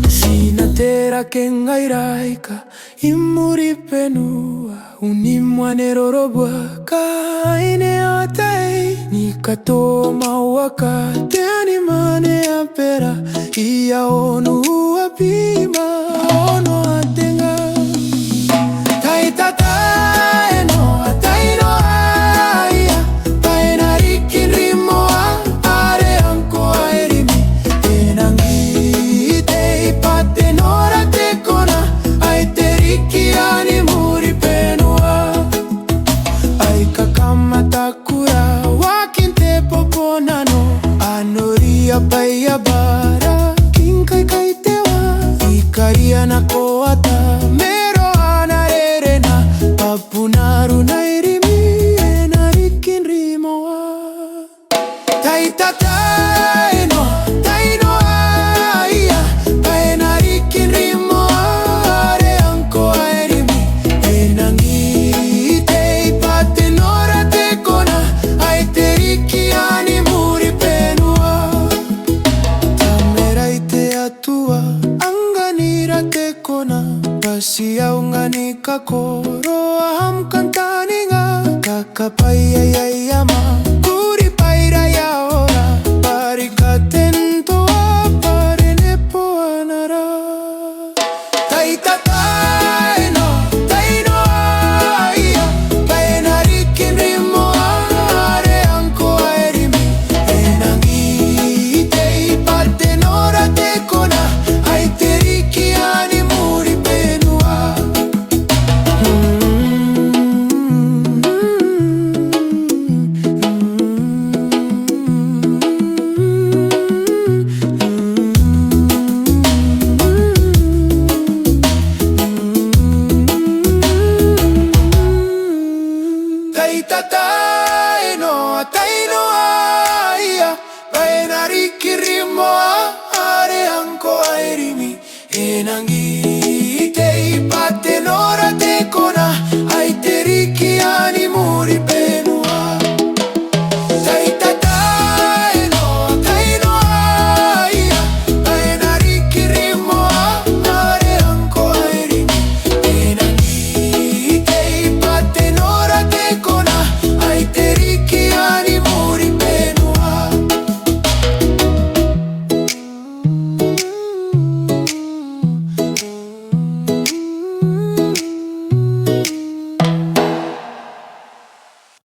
Sinatera kengairaika imuri penua unimwanerorobwa kaine otai nikato mawaka teni mane apera iya onu apima ono atenga taitata eno ataino aya paena rikirimo are anko airimi enangi te ipate nora te kona aiteriki ani muri penua aika kama takura wakinte poponano anoria baya bara kinkai kaitewa ikaria na koata mero anarerena papunaru na irimi enarikin rimoa taitata eno taino aya paenarikin rimoa are anko airimi enangi te ipate nora te kona aiteriki ani muri penua tameraite atua anganira te kona basia ungani kakoro aham kantaninga kakapaya yayama kuri paira ya ora parikatento aparene poanara taitata eno taino aya paenarikin rimo are anko airimi enangi te ipate nora te kona aiteriki ani muri penua taitata eno taino aya paenarikin rimo